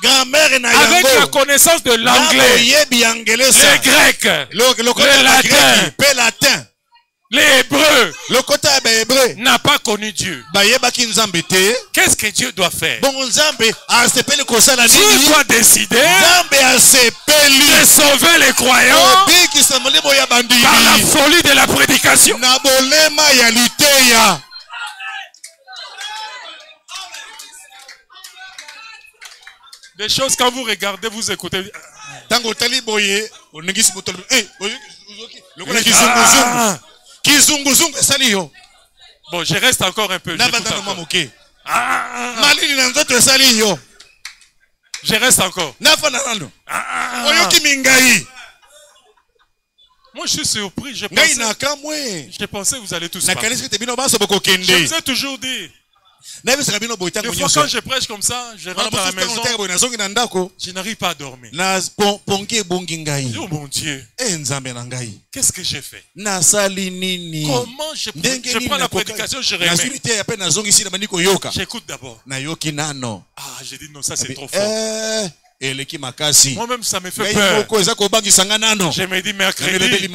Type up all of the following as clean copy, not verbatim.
grammaire, avec la connaissance de l'anglais, les grecs, le latin, les hébreux, n'a pas connu Dieu. Qu'est-ce que Dieu doit faire? Dieu doit décider de sauver les croyants par la folie de la prédication. Des choses quand vous regardez, vous écoutez. Bon, je reste encore un peu. Je reste encore. Moi, je suis surpris. Je pensais que vous allez tous partir. Je vous ai toujours dit. Des fois, quand je prêche comme ça, je rentre à la maison, je n'arrive pas à dormir. Oh mon Dieu, qu'est-ce que j'ai fait? Comment je prends la prédication, je remets. J'écoute d'abord. Ah, j'ai dit non, ça c'est trop fort. Moi-même, ça me fait peur. Je me dis mercredi,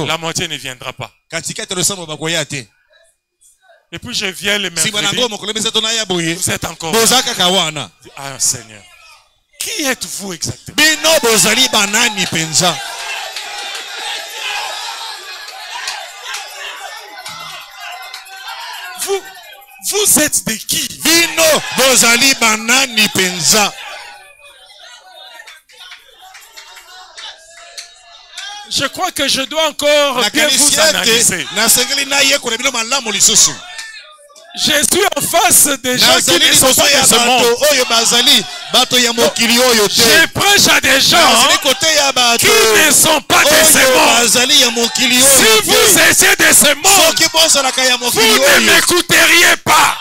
la moitié ne viendra pas. Et puis je viens le mercredi. Vous êtes encore là. Ah Seigneur. Qui êtes-vous exactement? Vous êtes de qui? Je crois que je dois encore bien vous analyser. Je suis en face des gens qui ne sont pas de ce monde. Je prêche à des gens qui ne sont pas de ce monde. Si vous étiez de ce monde, vous ne m'écouteriez pas.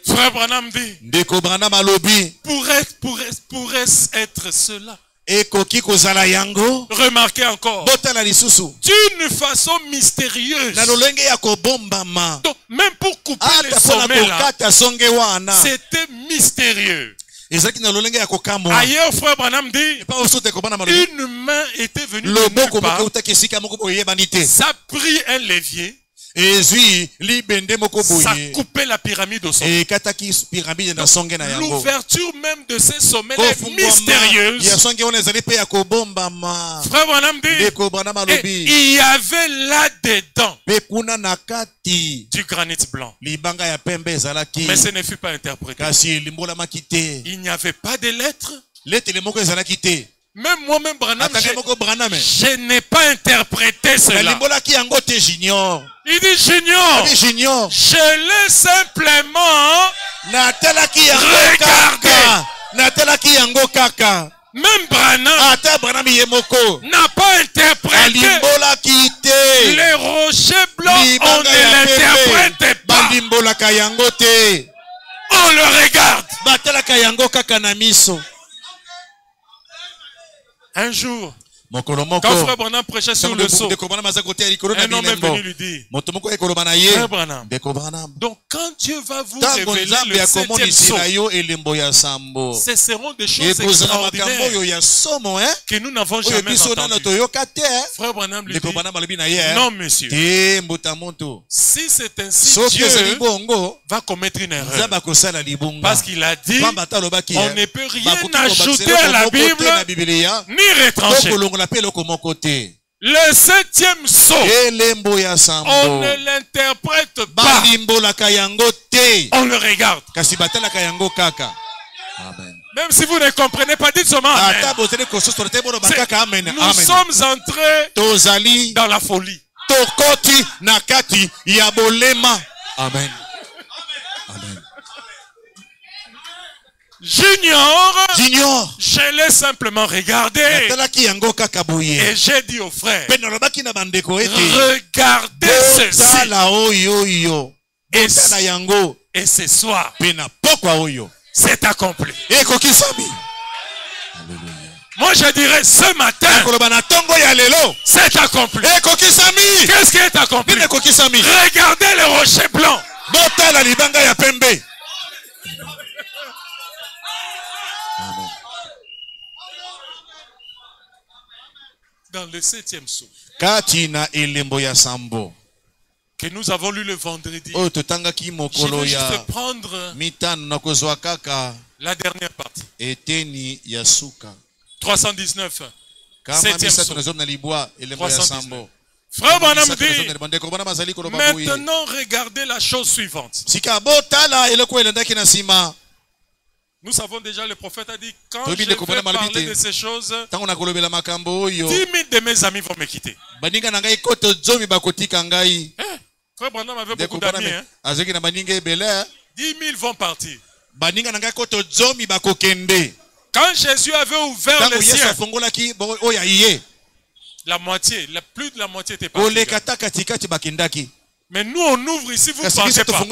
Frère Branham dit, pourrait-ce être cela? Remarquez encore, d'une façon mystérieuse. Donc, même pour couper les sommets là, c'était mystérieux. Ailleurs, frère Branham dit, une main était venue de nulle part. Ça a pris un levier. Ça coupait la pyramide au sommet. L'ouverture même de ces sommets est mystérieuse. Frère Branham dit, il y avait là-dedans du granit blanc. Mais ce ne fut pas interprété. Il n'y avait pas de lettres. Même moi-même, Branham, je n'ai pas interprété cela. Il dit j'ignore. Je l'ai simplement regardé. Même Branham n'a pas interprété. Les rochers blancs, on ne l'interprète pas. On le regarde. Un jour, quand Frère Branham prêchait sur le sceau, un homme est venu lui dire, Frère Branham, donc quand Dieu va vous révéler le 7e sceau, ce seront des choses extraordinaires que nous n'avons jamais entendues. Frère Branham lui dit, non monsieur, si c'est ainsi, Dieu va commettre une erreur. Parce qu'il a dit, on ne peut rien ajouter à la Bible, ni retrancher. Le 7e sceau, on ne l'interprète pas. On le regarde. Même si vous ne comprenez pas, dites seulement amen. Nous sommes entrés dans la folie. Amen. J'ignore, je l'ai simplement regardé et j'ai dit aux frères, regardez ceci et ce soir c'est accompli. Moi je dirais ce matin, c'est accompli. Qu'est-ce qui est accompli? Regardez le rocher blanc. Dans le 7e psaume que nous avons lu le vendredi, je vais juste prendre la dernière partie. 319. 7e psaume. 319. Frère Branham dit, maintenant regardez la chose suivante. Nous savons déjà, le prophète a dit, quand je vais parler de ces choses, 10 000 de mes amis vont me quitter. Frère Branham avait beaucoup d'amis. 10 000 vont partir. Quand Jésus avait ouvert le ciel, la moitié, plus de la moitié était partie. Mais nous on ouvre ici, vous ne partez pas.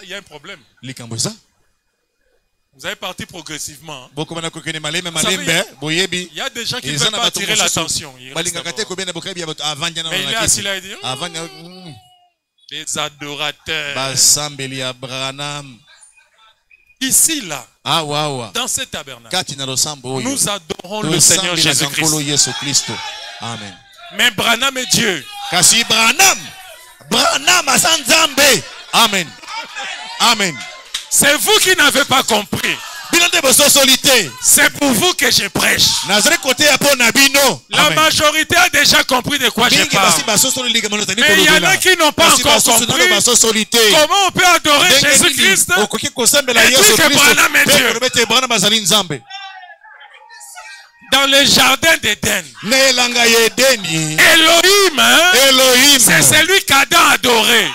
Il y a un problème. Vous avez parti progressivement. Vous savez, il y a des gens qui ne veulent pas attirer l'attention. Mais il est assis là et dit, les adorateurs. Ici, là, dans ce tabernacle, nous adorons le Seigneur Jésus-Christ. Amen. Mais Branham est Dieu. Amen. Amen. C'est vous qui n'avez pas compris. C'est pour vous que je prêche. La majorité a déjà compris de quoi je parle. Mais il y en a qui n'ont pas encore compris comment on peut adorer Jésus-Christ et dire que Branham est Dieu. Dans le jardin d'Éden, Elohim, c'est celui qu'Adam adorait.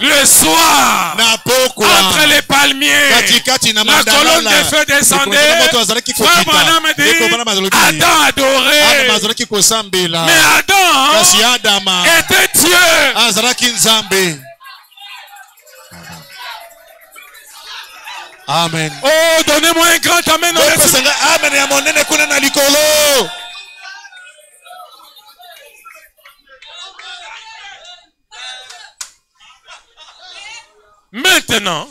Le soir, entre les palmiers, la colonne de feu descendait. Frère Branham dit, Adam adorait. Mais Adam était Dieu. Amen. Oh, donnez-moi un grand amen. Maintenant,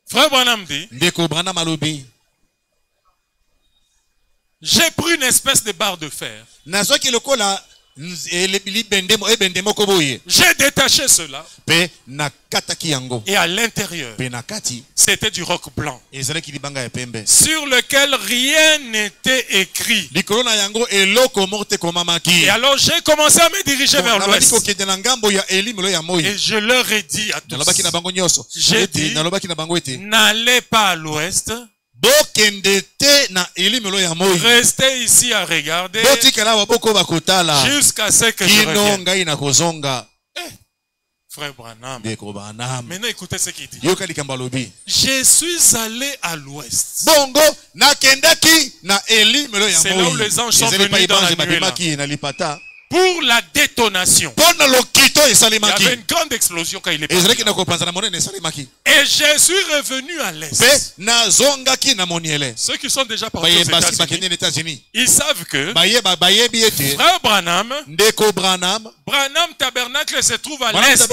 Frère Branham dit, j'ai pris une espèce de barre de fer. J'ai détaché cela. Et à l'intérieur, c'était du roc blanc sur lequel rien n'était écrit. Et alors j'ai commencé à me diriger vers l'ouest. Et je leur ai dit à tous, j'ai dit, n'allez pas à l'ouest. Restez ici à regarder jusqu'à ce que je revienne. Frère Branham, maintenant écoutez ce qu'il dit. Je suis allé à l'ouest. C'est là où les anges sont venus dans la nuée là. Pour la détonation. Il y avait une grande explosion quand il est parti. Et je suis revenu à l'est. Ceux qui sont déjà partis aux États-Unis, ils savent que Frère Branham, Branham Tabernacle se trouve à l'est.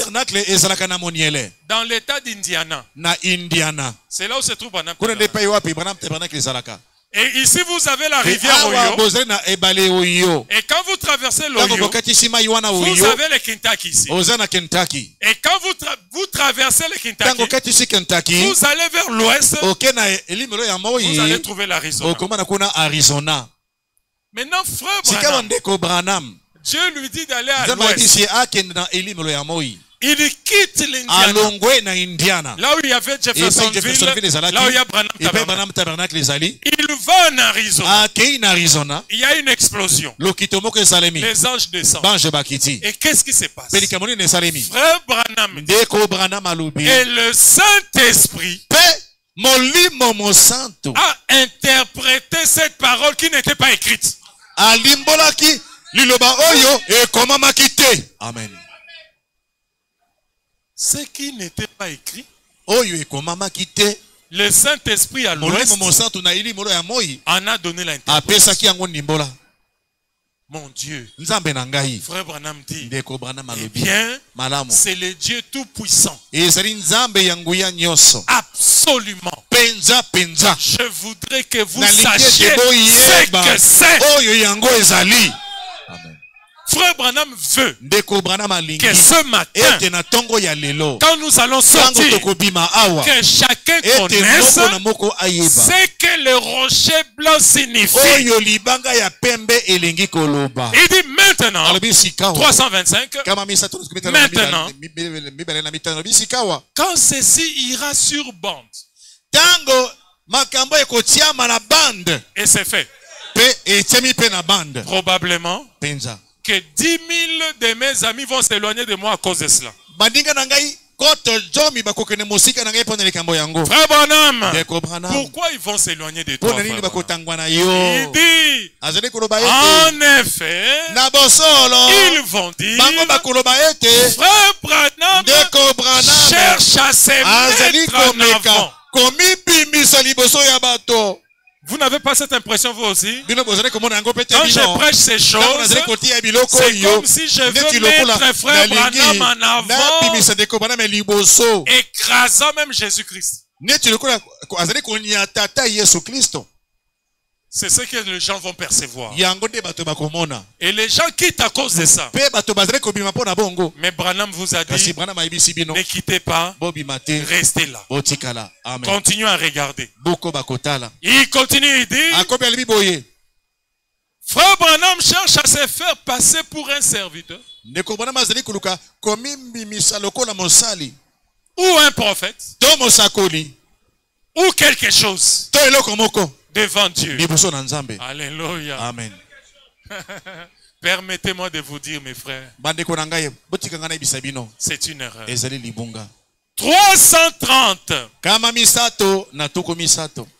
Dans l'état d'Indiana. C'est là où se trouve Branham Tabernacle. Et ici vous avez la rivière Ohio. Et quand vous traversez l'Ohio, vous avez le Kentucky ici. Et quand vous traversez le Kentucky, vous allez vers l'ouest, vous allez trouver l'Arizona. Maintenant, Frère Branham, Dieu lui dit d'aller à l'ouest. Il quitte l'Indiana. Là où il y avait Jeffersonville, là où il y a Branham Tabernacle. Il va en Arizona. Il y a une explosion. Les anges descendent. Et qu'est-ce qui se passe? Frère Branham et le Saint-Esprit a interprété cette parole qui n'était pas écrite. Amen. Ce qui n'était pas écrit Le Saint-Esprit à l'ouest en a donné l'interprétation. Mon Dieu. Frère Branham dit, eh bien, c'est le Dieu tout-puissant. Absolument. Je voudrais que vous sachiez ce que c'est. Frère Branham veut que ce matin, quand nous allons sortir, que chacun connaisse ce que le rocher blanc signifie. Il dit maintenant, 325, maintenant, quand ceci ira sur bande, et c'est fait, probablement, que 10 000 de mes amis vont s'éloigner de moi à cause de cela. Frère Branham, pourquoi ils vont s'éloigner de toi? Il dit, en effet, ils vont dire, Frère Branham cherche à se mettre en avant. Vous n'avez pas cette impression vous aussi? Quand je prêche ces choses, c'est comme si je veux mettre Frère Branham en avant, écrasant même Jésus-Christ. C'est ce que les gens vont percevoir. Et les gens quittent à cause de ça. Mais Branham vous a dit, ne quittez pas, restez là. Continuez à regarder. Il continue, il dit, Frère Branham cherche à se faire passer pour un serviteur. Ou un prophète. Ou quelque chose. Devant Dieu. Alléluia. Amen. Permettez-moi de vous dire, mes frères, c'est une erreur. 330.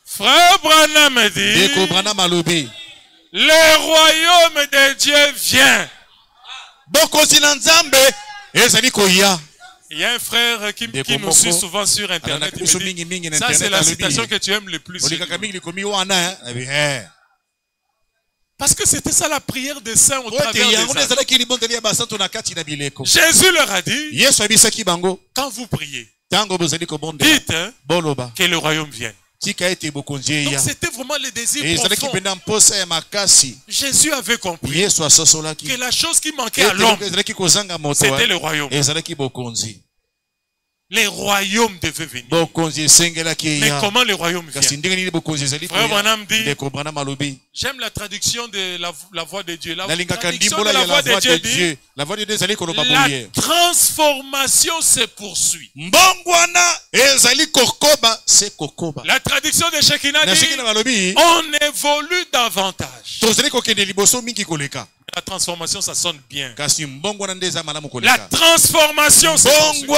Frère Branham dit, le royaume de Dieu vient. Il y a un frère qui nous suit souvent sur Internet. Il me dit, ça c'est la citation que tu aimes le plus. Parce que c'était ça la prière des saints au travers des années. Jésus leur a dit, quand vous priez, dites que le royaume vienne. Donc c'était vraiment le désir profond. Jésus avait compris que la chose qui manquait à l'homme, c'était le royaume. Les royaumes devaient venir. Mais comment les royaumes viennent? Frère Branham dit, j'aime la traduction de la voix de Dieu. La traduction de la voix de Dieu dit, la transformation se poursuit. La traduction de Shekinah dit, on évolue davantage. La transformation, ça sonne bien. La transformation, c'est du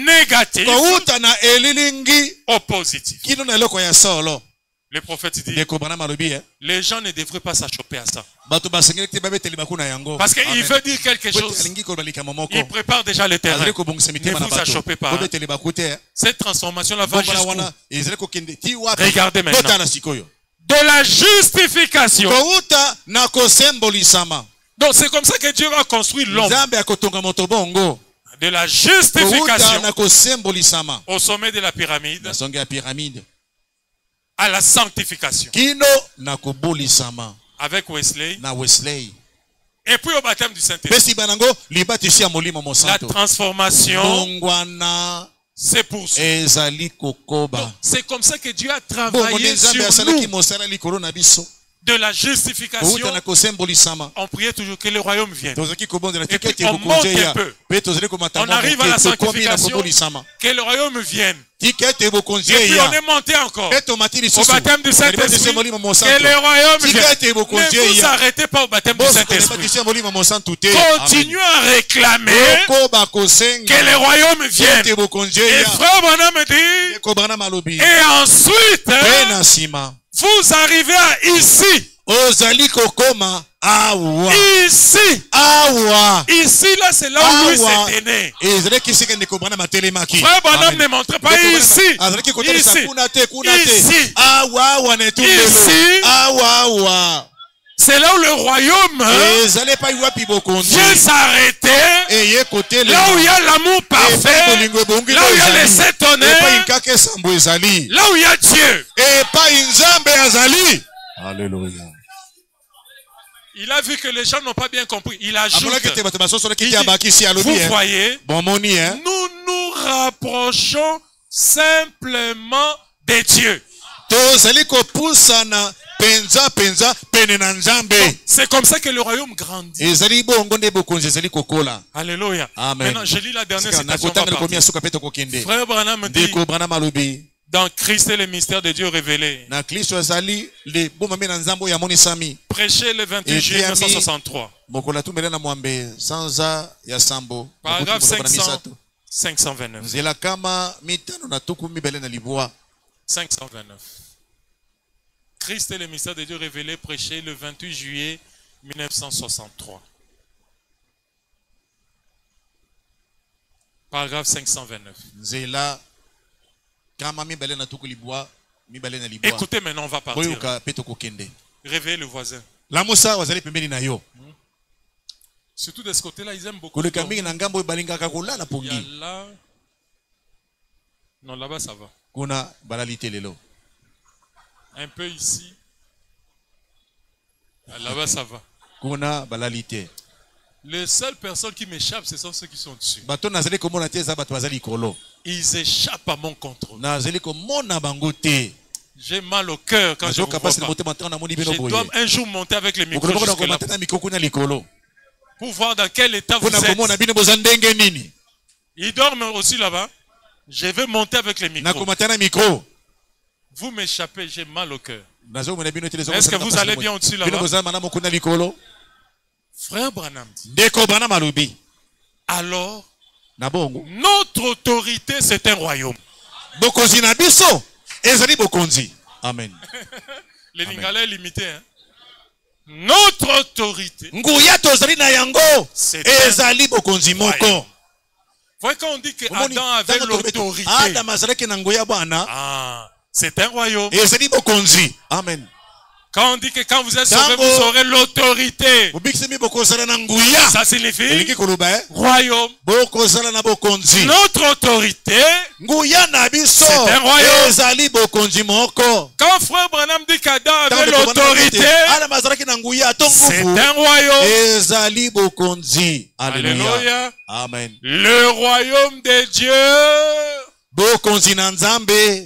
négatif au positif. Le prophète dit, les gens ne devraient pas s'achoper à ça. Parce qu'il veut dire quelque chose. Il prépare déjà le terrain. Ne vous achopez pas. Cette transformation-là va jusqu'où? Regardez maintenant. De la justification. Donc c'est comme ça que Dieu va construire l'homme. De la justification au sommet de la pyramide à la sanctification. Avec Wesley. Et puis au baptême du Saint-Esprit. La transformation c'est pour ça. C'est comme ça que Dieu a travaillé sur nous. De la justification, on priait toujours que le royaume vienne. Et puis on monte un peu. On arrive à la sanctification, que le royaume vienne. Et puis on est monté encore au baptême du Saint-Esprit, que le royaume vienne. Ne vous arrêtez pas au baptême du Saint-Esprit. Continuez à réclamer que le royaume vienne. Et Frère Branham dit, et ensuite, vous arrivez à ici. ozali kokoma awa. Ici. Awa. Ici, là, c'est là où lui s'est né. Frère Branham ne montre pas ici. Ici. Ici. Awa. Ici. Awa. C'est là où le royaume vient s'arrêter. Là où il y a l'amour parfait. Là où il y a les sept honneurs. Là où il y a Dieu. Alléluia. Il a vu que les gens n'ont pas bien compris. Il ajoute. Vous voyez, nous nous rapprochons simplement de Dieu. C'est comme ça que le royaume grandit. Alléluia. Maintenant, je lis la dernière citation. Frère Branham dit, dans Christ et le mystère de Dieu révélé. Prêché le 28 juillet 1963. Paragraphe 529. 529. Christ et le mystère de Dieu révélé, prêché le 28 juillet 1963. Paragraphe 529. Écoutez maintenant, on va partir. Réveillez le voisin. Surtout de ce côté-là, ils aiment beaucoup. Il y a là... Non, là-bas, ça va. Un peu ici. Là-bas, ça va. Les seules personnes qui m'échappent, ce sont ceux qui sont dessus. Ils échappent à mon contrôle. J'ai mal au cœur quand je vous vois pas. Je dois un jour monter avec les micros jusque-là pour voir dans quel état vous êtes. Ils dorment aussi là-bas. Je vais monter avec les micros. Vous m'échappez, j'ai mal au cœur. Est-ce que vous allez bien au-dessus là-bas? Frère Branham dit. Alors, notre autorité, c'est un royaume. Amen. Le lingala est limité. Hein? Notre autorité, c'est un royaume. Voyez quand on dit que Adam avait l'autorité. C'est un royaume. Amen. Quand on dit que quand vous êtes sauvé, vous aurez l'autorité. Ça signifie royaume. Notre autorité, c'est un royaume. Quand Frère Branham dit qu'Adam avait l'autorité, c'est un royaume. Alléluia. Amen. Le royaume de Dieu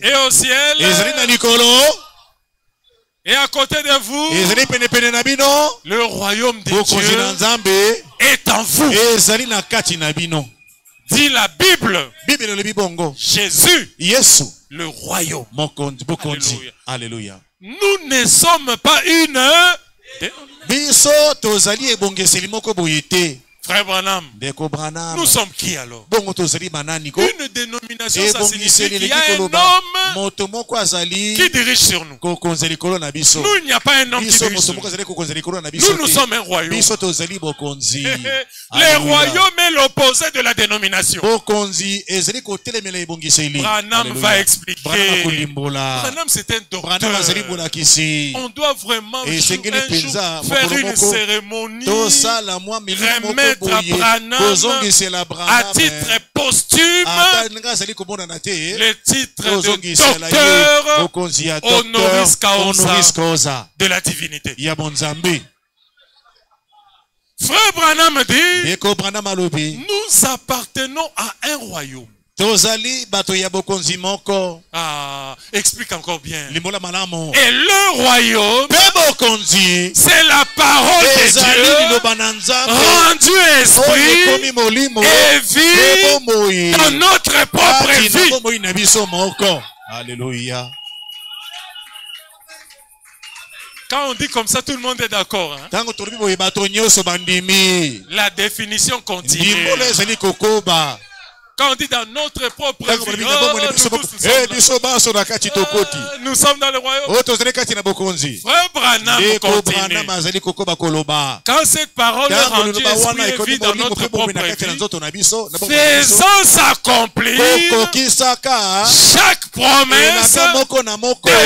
est au ciel. Et à côté de vous, le royaume de Dieu est en vous. Dit la Bible. Jésus, le royaume. Alléluia. Nous ne sommes pas une. Frère Branham, nous sommes qui alors? Une dénomination, ça signifie qu'il y a un homme qui dirige sur nous. Nous, il n'y a pas un homme qui dirige sur nous. Nous sommes un royaume. Le royaume est l'opposé de la dénomination. Branham va expliquer. Branham, c'est un docteur. On doit vraiment un jour faire une cérémonie, remettre à Branham à titre posthume le titre de docteur honoris causa de la divinité. Frère Branham dit, nous appartenons à un royaume. Explique encore bien. Et le royaume, c'est la parole de Dieu rendu esprit et vie dans notre propre vie. Alléluia. Quand on dit comme ça, tout le monde est d'accord. Hein? La définition continue. Quand on dit dans notre propre vie, nous sommes dans le royaume. Frère Branham continue. Quand cette parole est rendue esprit et vie dans notre propre vie, faisons s'accomplir chaque promesse de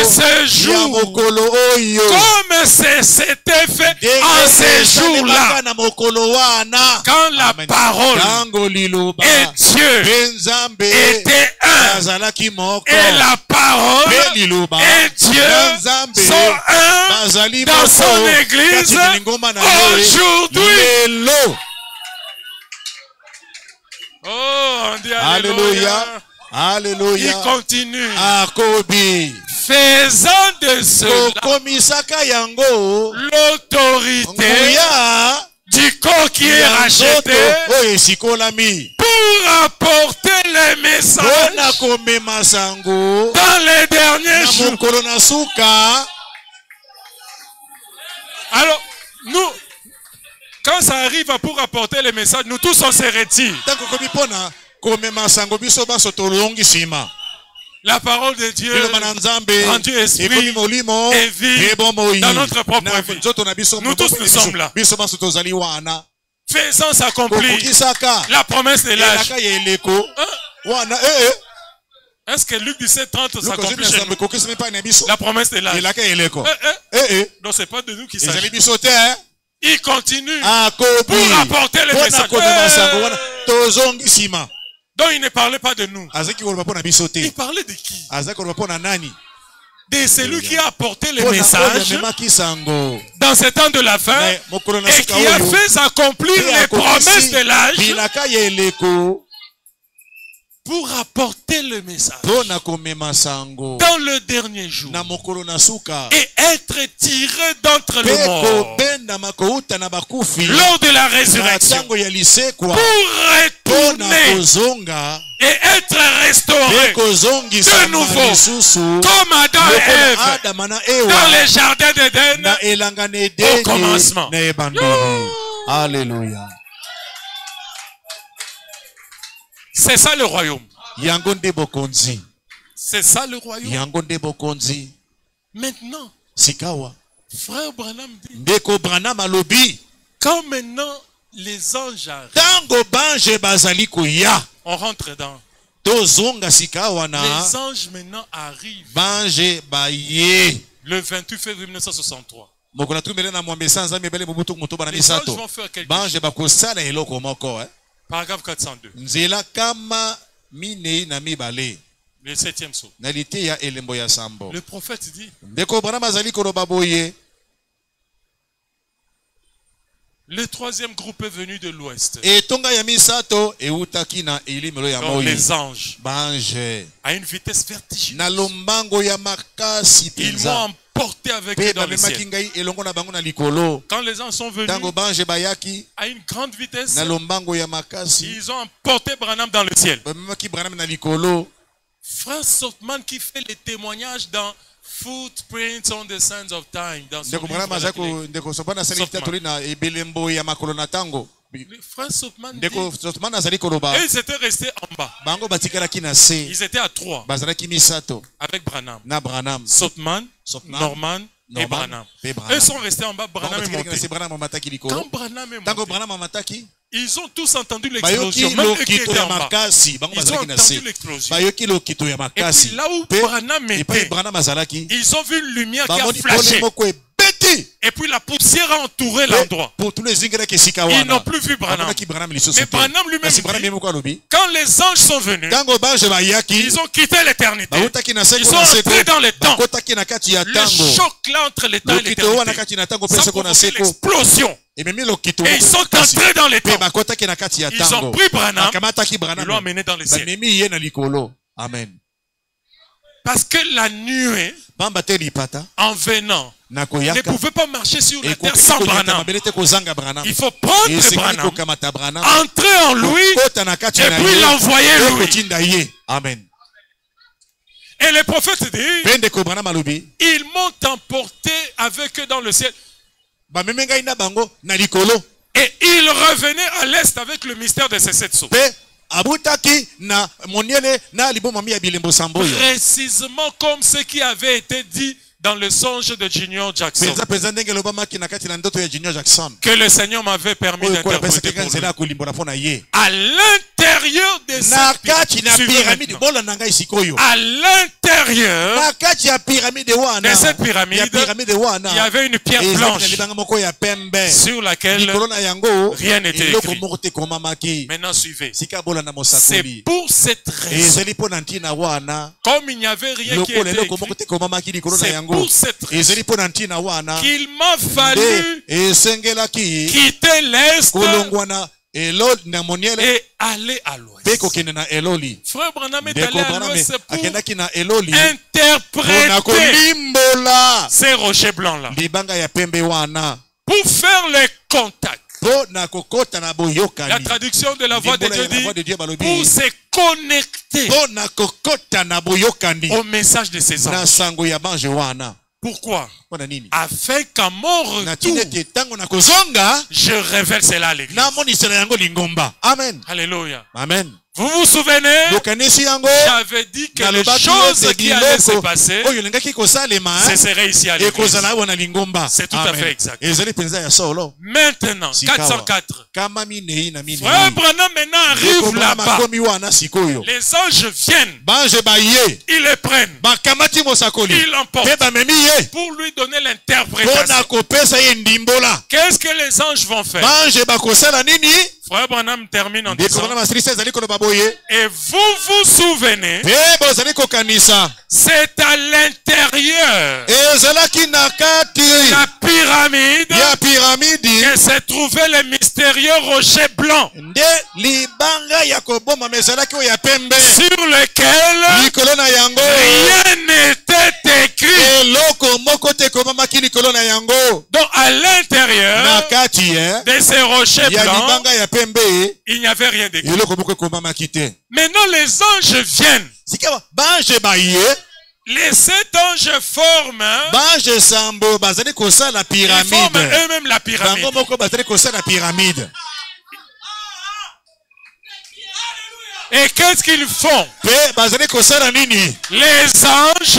ce jour, comme c'était fait en ces jours-là, quand la parole et Dieu était un, et la parole et Dieu sont un dans son église aujourd'hui. Oh, on dit alléluia. Alléluia. Il continue. Faisant de cela l'autorité du corps qui est racheté pour apporter les messages dans les derniers jours. Alors, nous, quand ça arrive pour apporter les messages, nous tous on se retire. La parole de Dieu rendue esprit et vie dans notre propre vie. Nous tous nous sommes là. Faisons s'accomplir la promesse de l'âge. Est-ce que Luc 17:30 s'accomplit chez nous? La promesse de l'âge. Non, c'est pas de nous qui s'agit. Il continue pour apporter le message. Donc il ne parlait pas de nous. Il parlait de qui? De celui qui a apporté le message dans ce temps de la fin et qui a fait accomplir les promesses de l'âge pour apporter le message dans le dernier jour et être tiré d'entre les morts lors de la résurrection pour retourner et être restauré de nouveau comme Adam et Ève dans les jardins d'Éden au commencement. Alléluia. C'est ça le royaume. C'est ça le royaume. Maintenant, frère Branham dit, quand maintenant les anges arrivent, on rentre dans. Les anges maintenant arrivent. Le 28 février 1963. Les anges vont faire quelque chose. Paragraphe 402. Le 7e saut. Le prophète dit, le troisième groupe est venu de l'ouest. Donc les anges, à une vitesse vertigineuse, ils m'ont emporté avec eux dans le ciel. Quand les anges sont venus à une grande vitesse, ils ont emporté Branham dans le ciel. Frère Softman qui fait les témoignages dans Footprints on the Sands of Time, dans son livre, frère Softman dit, et ils étaient restés en bas. Ils étaient à 3 avec Branham, Softman, Norman et Branham. Ils sont restés en bas. Branham est monté. Quand Branham est monté, ils ont tous entendu l'explosion. Même eux qui étaient en bas, ils ont entendu l'explosion. Et puis là où Branham était, ils ont vu une lumière qui a flashé. Et puis la poussière a entouré l'endroit. Ils n'ont plus vu Branham. Mais Branham lui-même dit, quand les anges sont venus, ils ont quitté l'éternité. Ils sont entrés dans le temps. Le choc là entre le temps et l'éternité, ça a provoqué l'explosion. Et ils sont entrés dans le temps. Ils ont pris Branham, ils l'ont amené dans le ciel. Amen. Parce que la nuée, en venant, ne pouvait pas marcher sur la terre sans Branham. Il faut prendre Branham, entrer en lui, et puis l'envoyer lui. Amen. Et le prophète dit, ils m'ont emporté avec eux dans le ciel. Et ils revenaient à l'est avec le mystère de ces 7 sceaux. Précisément comme ce qui avait été dit dans le songe de Junior Jackson, que le Seigneur m'avait permis d'interpréter pour lui. À l'intérieur de cette pyramide, à l'intérieur de cette pyramide, il y avait une pierre blanche sur laquelle rien n'était écrit. Maintenant suivez. C'est pour cette raison, comme il n'y avait rien qui était écrit, c'est pour cette raison qu'il m'a fallu quitter l'Est et aller à l'Ouest. Frère Branham est allé à l'Ouest pour interpréter ces rochers blancs-là, pour faire les contacts. La traduction de la voix de Dieu dit pour se connecter au message de ses anges. Pourquoi? Afin qu'à mon retour, je révèle cela à l'église. Amen. Alléluia. Amen. Vous vous souvenez? J'avais dit que les choses qui allaient se passer, ce serait ici à l'église. C'est tout à fait exact. Maintenant, 404. Frère Branham maintenant arrive là-bas. Les anges viennent. Ils les prennent. Ils l'emportent pour lui donner l'interprétation. Qu'est-ce que les anges vont faire? Frère Branham termine en disant, et vous vous souvenez, c'est à l'intérieur de la pyramide que se trouvait le mystérieux rocher blanc sur lequel rien n'était écrit. Donc à l'intérieur de ces rochers blancs, il n'y avait rien d'écrit. Maintenant les anges viennent. Les 7 anges forment, ils forment eux-mêmes la pyramide. Et qu'est-ce qu'ils font? Les anges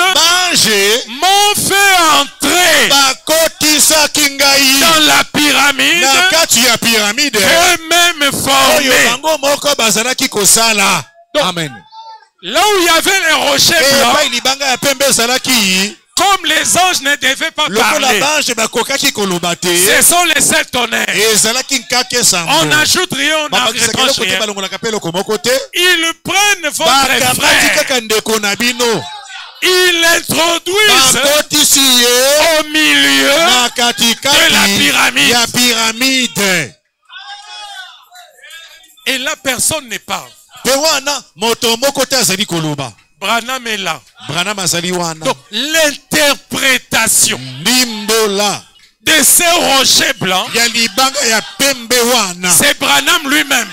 m'ont fait entrer dans la pyramide eux-mêmes formés. Amen. Là où il y avait les rochers blancs, comme les anges ne devaient pas parler, ce sont les 7 tonnerres. On n'ajoute rien, on n'arrange rien. Ils prennent votre frère, ils l'introduisent au milieu de la pyramide. Et là, personne ne parle. Branham est là. Donc, l'interprétation de ces rochers blancs, c'est Branham lui-même.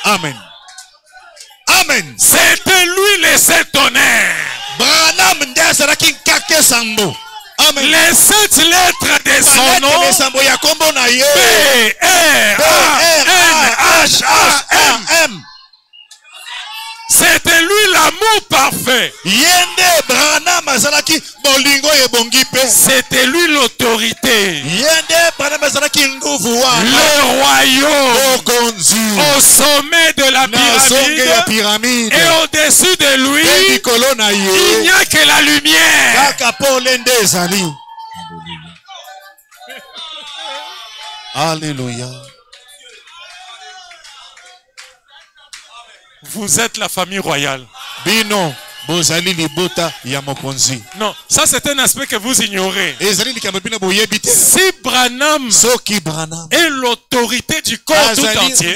Amen. Amen. C'était lui les 7 tonnerres. Les 7 lettres de son nom, B-R-A-N-H-A-M. C'était lui l'amour parfait. C'était lui l'autorité. Le royaume au sommet de la pyramide. Et au-dessus de lui, il n'y a que la lumière. Alléluia. Vous êtes la famille royale. Bino. Non, ça c'est un aspect que vous ignorez. Si Branham est l'autorité du corps tout entier,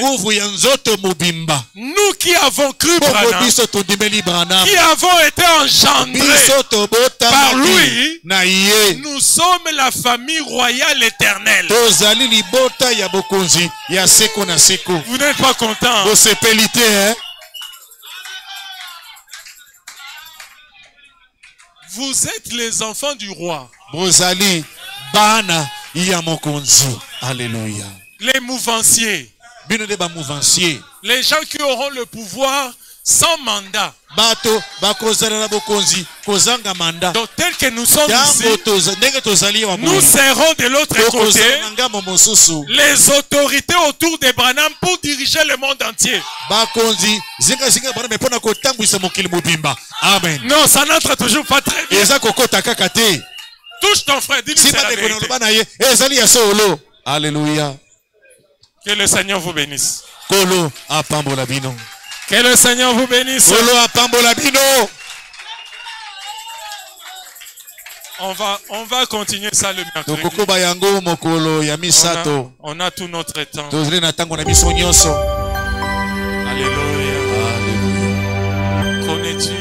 nous qui avons cru Branham, qui avons été engendrés par lui, nous sommes la famille royale éternelle. Vous n'êtes pas content? Vous êtes les enfants du roi. Alléluia. Les mouvanciers. Les gens qui auront le pouvoir sans mandat. Donc tel que nous sommes ici, nous serons de l'autre côté les autorités autour de Branham pour diriger le monde entier. Amen. Non, ça n'entre toujours pas très bien. Touche ton frère, dis-lui c'est la vérité. Alléluia. Que le Seigneur vous bénisse. Que le Seigneur vous bénisse. On va continuer ça le mercredi. On a tout notre temps. Alléluia. Connais-tu